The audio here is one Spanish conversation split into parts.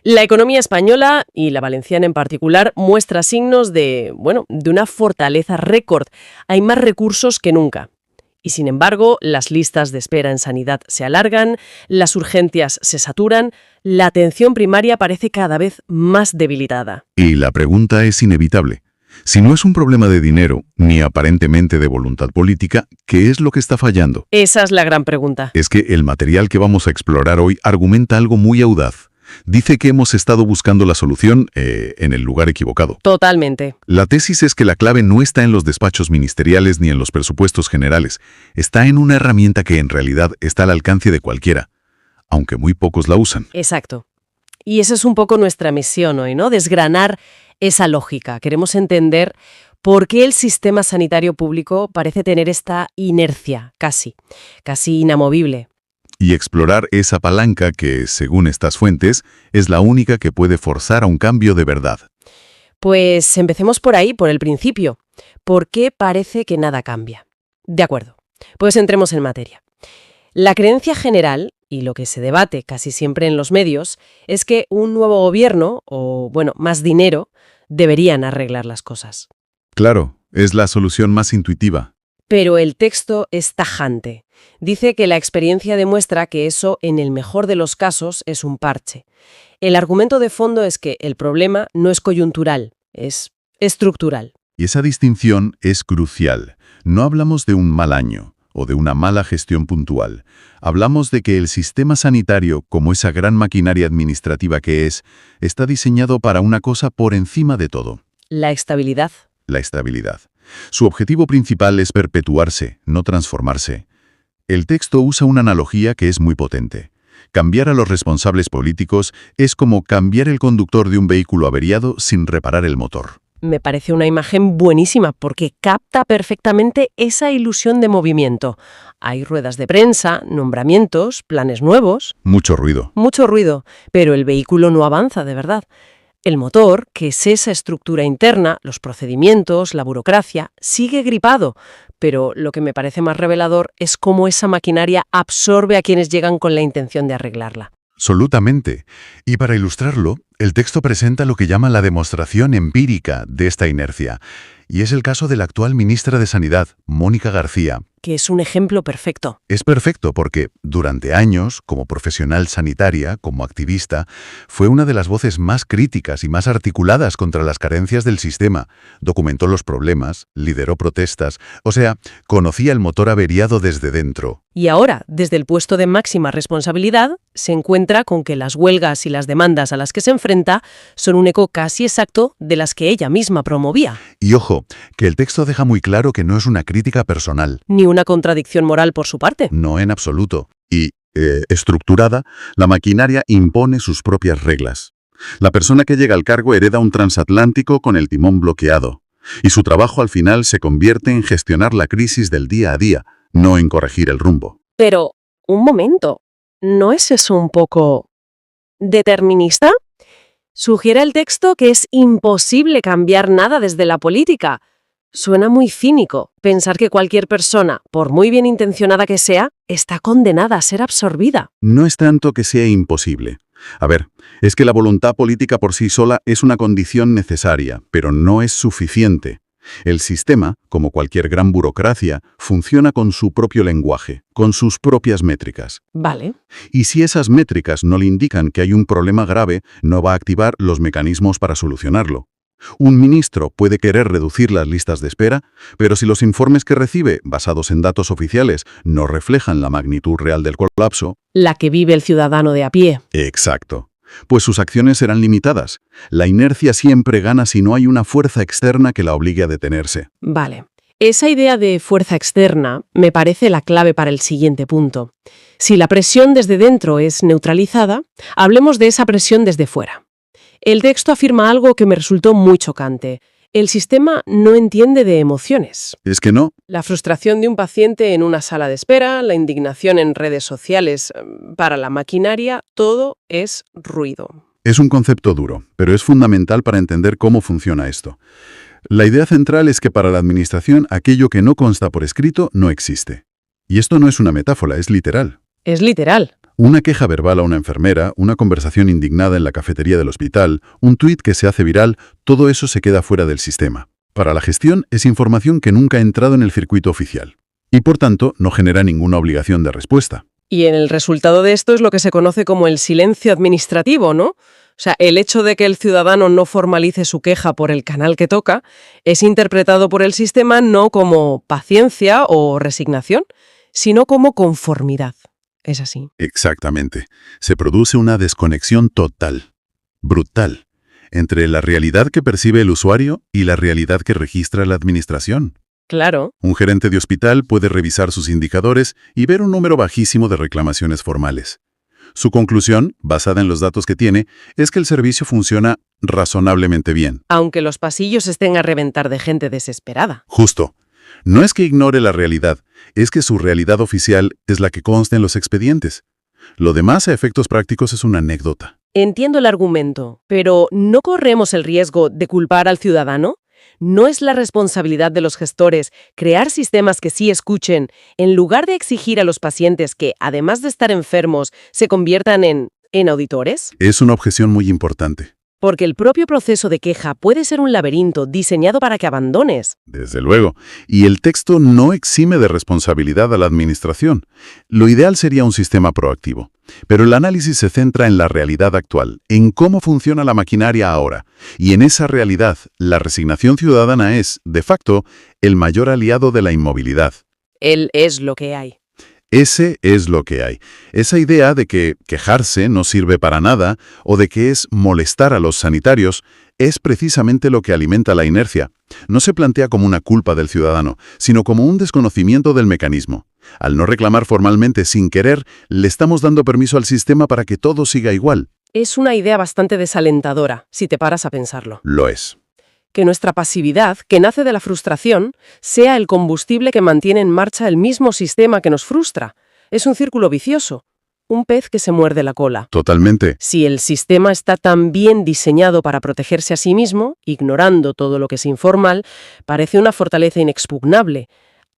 La economía española, y la valenciana en particular, muestra signos de una fortaleza récord. Hay más recursos que nunca. Y sin embargo, las listas de espera en sanidad se alargan, las urgencias se saturan, la atención primaria parece cada vez más debilitada. Y la pregunta es inevitable. Si no es un problema de dinero, ni aparentemente de voluntad política, ¿qué es lo que está fallando? Esa es la gran pregunta. Es que el material que vamos a explorar hoy argumenta algo muy audaz. Dice que hemos estado buscando la solución en el lugar equivocado. Totalmente. La tesis es que la clave no está en los despachos ministeriales ni en los presupuestos generales. Está en una herramienta que en realidad está al alcance de cualquiera, aunque muy pocos la usan. Exacto. Y esa es un poco nuestra misión hoy, ¿no? Desgranar esa lógica. Queremos entender por qué el sistema sanitario público parece tener esta inercia casi inamovible. Y explorar esa palanca que, según estas fuentes, es la única que puede forzar a un cambio de verdad. Pues empecemos por ahí, por el principio. ¿Por qué parece que nada cambia? De acuerdo. Pues entremos en materia. La creencia general, y lo que se debate casi siempre en los medios, es que un nuevo gobierno, o más dinero, deberían arreglar las cosas. Claro, es la solución más intuitiva. Pero el texto es tajante. Dice que la experiencia demuestra que eso, en el mejor de los casos, es un parche. El argumento de fondo es que el problema no es coyuntural, es estructural. Y esa distinción es crucial. No hablamos de un mal año o de una mala gestión puntual. Hablamos de que el sistema sanitario, como esa gran maquinaria administrativa que es, está diseñado para una cosa por encima de todo. La estabilidad. La estabilidad. Su objetivo principal es perpetuarse, no transformarse. El texto usa una analogía que es muy potente. Cambiar a los responsables políticos es como cambiar el conductor de un vehículo averiado sin reparar el motor. Me parece una imagen buenísima porque capta perfectamente esa ilusión de movimiento. Hay ruedas de prensa, nombramientos, planes nuevos. Mucho ruido. Mucho ruido, pero el vehículo no avanza de verdad. El motor, que es esa estructura interna, los procedimientos, la burocracia, sigue gripado, pero lo que me parece más revelador es cómo esa maquinaria absorbe a quienes llegan con la intención de arreglarla. Absolutamente. Y para ilustrarlo, el texto presenta lo que llama la demostración empírica de esta inercia. Y es el caso de la actual ministra de Sanidad, Mónica García. Que es un ejemplo perfecto. Es perfecto porque, durante años, como profesional sanitaria, como activista, fue una de las voces más críticas y más articuladas contra las carencias del sistema. Documentó los problemas, lideró protestas, o sea, conocía el motor averiado desde dentro. Y ahora, desde el puesto de máxima responsabilidad, se encuentra con que las huelgas y las demandas a las que se enfrenta son un eco casi exacto de las que ella misma promovía. Y ojo, que el texto deja muy claro que no es una crítica personal. Ni una contradicción moral por su parte. No en absoluto. Y, estructurada, la maquinaria impone sus propias reglas. La persona que llega al cargo hereda un transatlántico con el timón bloqueado. Y su trabajo al final se convierte en gestionar la crisis del día a día, no en corregir el rumbo. Pero, un momento, ¿no es eso un poco determinista? Sugiere el texto que es imposible cambiar nada desde la política. Suena muy cínico pensar que cualquier persona, por muy bien intencionada que sea, está condenada a ser absorbida. No es tanto que sea imposible. A ver, es que la voluntad política por sí sola es una condición necesaria, pero no es suficiente. El sistema, como cualquier gran burocracia, funciona con su propio lenguaje, con sus propias métricas. Vale. Y si esas métricas no le indican que hay un problema grave, no va a activar los mecanismos para solucionarlo. Un ministro puede querer reducir las listas de espera, pero si los informes que recibe, basados en datos oficiales, no reflejan la magnitud real del colapso... La que vive el ciudadano de a pie. Exacto. Pues sus acciones serán limitadas. La inercia siempre gana si no hay una fuerza externa que la obligue a detenerse. Vale. Esa idea de fuerza externa me parece la clave para el siguiente punto. Si la presión desde dentro es neutralizada, hablemos de esa presión desde fuera. El texto afirma algo que me resultó muy chocante. El sistema no entiende de emociones. ¿Es que no? La frustración de un paciente en una sala de espera, la indignación en redes sociales, para la maquinaria, todo es ruido. Es un concepto duro, pero es fundamental para entender cómo funciona esto. La idea central es que para la administración aquello que no consta por escrito no existe. Y esto no es una metáfora, es literal. Es literal. Una queja verbal a una enfermera, una conversación indignada en la cafetería del hospital, un tuit que se hace viral, todo eso se queda fuera del sistema. Para la gestión es información que nunca ha entrado en el circuito oficial y, por tanto, no genera ninguna obligación de respuesta. Y el resultado de esto es lo que se conoce como el silencio administrativo, ¿no? O sea, el hecho de que el ciudadano no formalice su queja por el canal que toca es interpretado por el sistema no como paciencia o resignación, sino como conformidad. Es así. Exactamente. Se produce una desconexión total, brutal, entre la realidad que percibe el usuario y la realidad que registra la administración. Claro. Un gerente de hospital puede revisar sus indicadores y ver un número bajísimo de reclamaciones formales. Su conclusión, basada en los datos que tiene, es que el servicio funciona razonablemente bien. Aunque los pasillos estén a reventar de gente desesperada. Justo. No es que ignore la realidad, es que su realidad oficial es la que consta en los expedientes. Lo demás a efectos prácticos es una anécdota. Entiendo el argumento, pero ¿no corremos el riesgo de culpar al ciudadano? ¿No es la responsabilidad de los gestores crear sistemas que sí escuchen, en lugar de exigir a los pacientes que, además de estar enfermos, se conviertan en auditores? Es una objeción muy importante. Porque el propio proceso de queja puede ser un laberinto diseñado para que abandones. Desde luego. Y el texto no exime de responsabilidad a la administración. Lo ideal sería un sistema proactivo. Pero el análisis se centra en la realidad actual, en cómo funciona la maquinaria ahora. Y en esa realidad, la resignación ciudadana es, de facto, el mayor aliado de la inmovilidad. Él es lo que hay. Ese es lo que hay. Esa idea de que quejarse no sirve para nada o de que es molestar a los sanitarios es precisamente lo que alimenta la inercia. No se plantea como una culpa del ciudadano, sino como un desconocimiento del mecanismo. Al no reclamar formalmente sin querer, le estamos dando permiso al sistema para que todo siga igual. Es una idea bastante desalentadora, si te paras a pensarlo. Lo es. Que nuestra pasividad, que nace de la frustración, sea el combustible que mantiene en marcha el mismo sistema que nos frustra. Es un círculo vicioso, un pez que se muerde la cola. Totalmente. Si el sistema está tan bien diseñado para protegerse a sí mismo, ignorando todo lo que es informal, parece una fortaleza inexpugnable.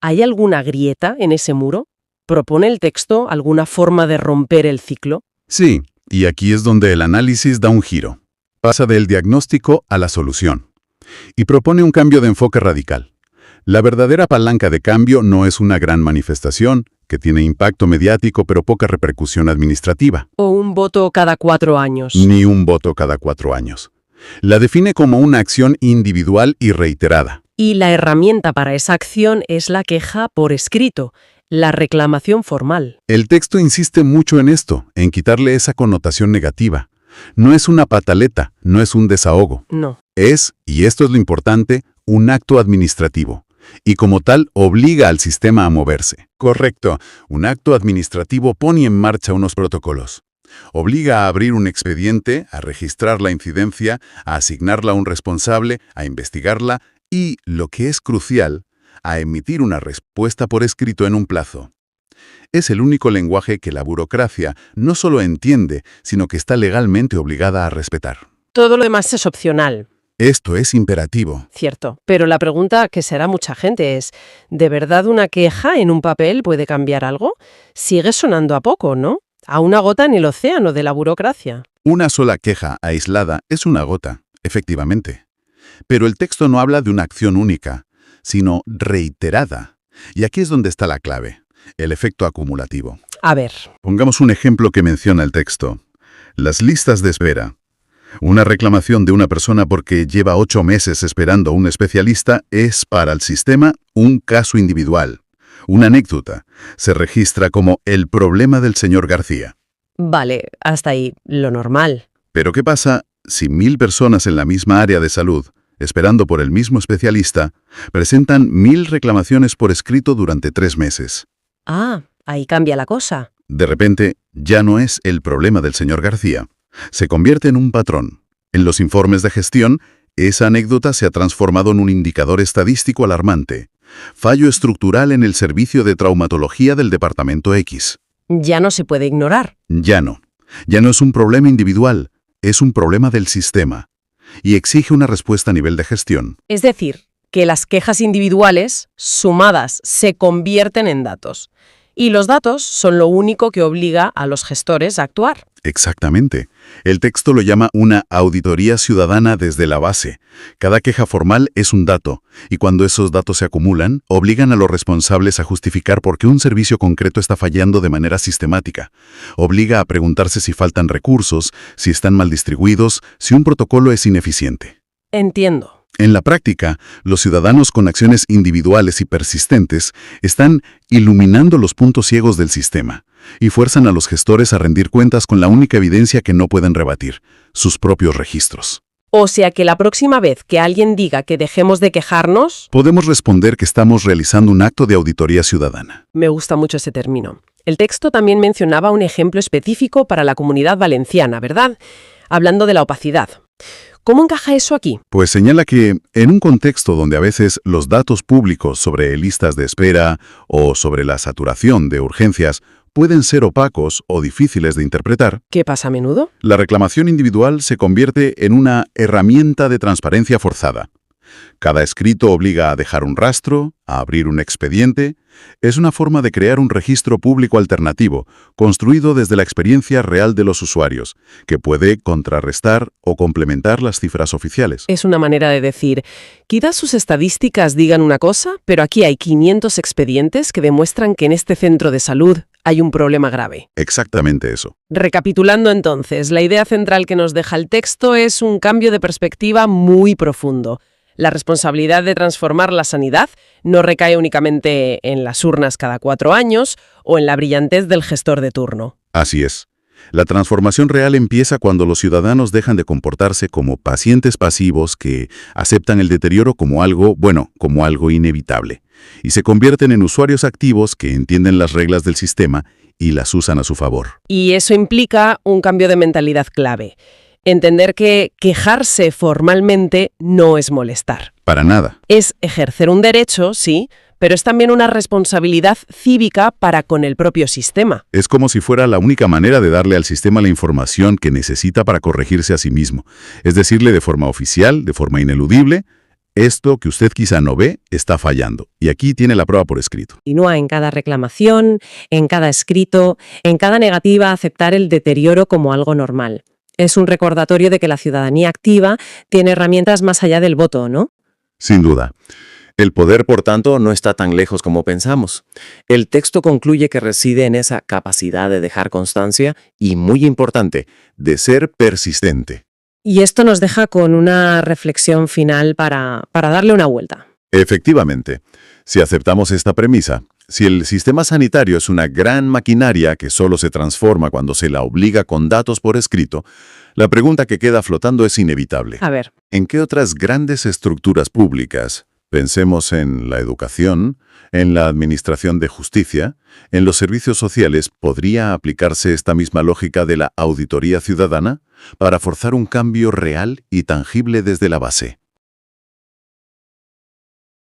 ¿Hay alguna grieta en ese muro? ¿Propone el texto alguna forma de romper el ciclo? Sí, y aquí es donde el análisis da un giro. Pasa del diagnóstico a la solución. Y propone un cambio de enfoque radical. La verdadera palanca de cambio no es una gran manifestación, que tiene impacto mediático pero poca repercusión administrativa. ¿O un voto cada 4 años? Ni un voto cada 4 años. La define como una acción individual y reiterada. Y la herramienta para esa acción es la queja por escrito, la reclamación formal. El texto insiste mucho en esto, en quitarle esa connotación negativa. No es una pataleta, no es un desahogo. No. Es, y esto es lo importante, un acto administrativo. Y como tal, obliga al sistema a moverse. Correcto. Un acto administrativo pone en marcha unos protocolos. Obliga a abrir un expediente, a registrar la incidencia, a asignarla a un responsable, a investigarla y, lo que es crucial, a emitir una respuesta por escrito en un plazo. Es el único lenguaje que la burocracia no solo entiende, sino que está legalmente obligada a respetar. Todo lo demás es opcional. Esto es imperativo. Cierto, pero la pregunta que será mucha gente es, ¿de verdad una queja en un papel puede cambiar algo? Sigue sonando a poco, ¿no? A una gota en el océano de la burocracia. Una sola queja aislada es una gota, efectivamente. Pero el texto no habla de una acción única, sino reiterada. Y aquí es donde está la clave, el efecto acumulativo. A ver. Pongamos un ejemplo que menciona el texto. Las listas de espera. Una reclamación de una persona porque lleva 8 meses esperando a un especialista es, para el sistema, un caso individual. Una anécdota. Se registra como el problema del señor García. Vale, hasta ahí, lo normal. Pero ¿qué pasa si 1000 personas en la misma área de salud, esperando por el mismo especialista, presentan 1000 reclamaciones por escrito durante 3 meses? Ah, ahí cambia la cosa. De repente, ya no es el problema del señor García. Se convierte en un patrón. En los informes de gestión, esa anécdota se ha transformado en un indicador estadístico alarmante. Fallo estructural en el servicio de traumatología del Departamento X. Ya no se puede ignorar. Ya no. Ya no es un problema individual, es un problema del sistema. Y exige una respuesta a nivel de gestión. Es decir, que las quejas individuales, sumadas, se convierten en datos. Y los datos son lo único que obliga a los gestores a actuar. Exactamente. El texto lo llama una auditoría ciudadana desde la base. Cada queja formal es un dato, y cuando esos datos se acumulan, obligan a los responsables a justificar por qué un servicio concreto está fallando de manera sistemática. Obliga a preguntarse si faltan recursos, si están mal distribuidos, si un protocolo es ineficiente. Entiendo. En la práctica, los ciudadanos con acciones individuales y persistentes están iluminando los puntos ciegos del sistema y fuerzan a los gestores a rendir cuentas con la única evidencia que no pueden rebatir, sus propios registros. O sea que la próxima vez que alguien diga que dejemos de quejarnos... Podemos responder que estamos realizando un acto de auditoría ciudadana. Me gusta mucho ese término. El texto también mencionaba un ejemplo específico para la Comunidad Valenciana, ¿verdad? Hablando de la opacidad. ¿Cómo encaja eso aquí? Pues señala que, en un contexto donde a veces los datos públicos sobre listas de espera o sobre la saturación de urgencias pueden ser opacos o difíciles de interpretar, ¿Qué pasa a menudo? la reclamación individual se convierte en una herramienta de transparencia forzada. Cada escrito obliga a dejar un rastro, a abrir un expediente. Es una forma de crear un registro público alternativo, construido desde la experiencia real de los usuarios, que puede contrarrestar o complementar las cifras oficiales. Es una manera de decir, quizás sus estadísticas digan una cosa, pero aquí hay 500 expedientes que demuestran que en este centro de salud hay un problema grave. Exactamente eso. Recapitulando entonces, la idea central que nos deja el texto es un cambio de perspectiva muy profundo. La responsabilidad de transformar la sanidad no recae únicamente en las urnas cada 4 años o en la brillantez del gestor de turno. Así es. La transformación real empieza cuando los ciudadanos dejan de comportarse como pacientes pasivos que aceptan el deterioro como algo inevitable, y se convierten en usuarios activos que entienden las reglas del sistema y las usan a su favor. Y eso implica un cambio de mentalidad clave. Entender que quejarse formalmente no es molestar. Para nada. Es ejercer un derecho, sí, pero es también una responsabilidad cívica para con el propio sistema. Es como si fuera la única manera de darle al sistema la información que necesita para corregirse a sí mismo. Es decirle de forma oficial, de forma ineludible, esto que usted quizá no ve está fallando. Y aquí tiene la prueba por escrito. Continúa en cada reclamación, en cada escrito, en cada negativa a aceptar el deterioro como algo normal. Es un recordatorio de que la ciudadanía activa tiene herramientas más allá del voto, ¿no? Sin duda. El poder, por tanto, no está tan lejos como pensamos. El texto concluye que reside en esa capacidad de dejar constancia y, muy importante, De ser persistente. Y esto nos deja con una reflexión final para darle una vuelta. Efectivamente, si aceptamos esta premisa, si el sistema sanitario es una gran maquinaria que solo se transforma cuando se la obliga con datos por escrito, la pregunta que queda flotando es inevitable. A ver, ¿En qué otras grandes estructuras públicas, pensemos en la educación, en la administración de justicia, en los servicios sociales, podría aplicarse esta misma lógica de la auditoría ciudadana para forzar un cambio real y tangible desde la base?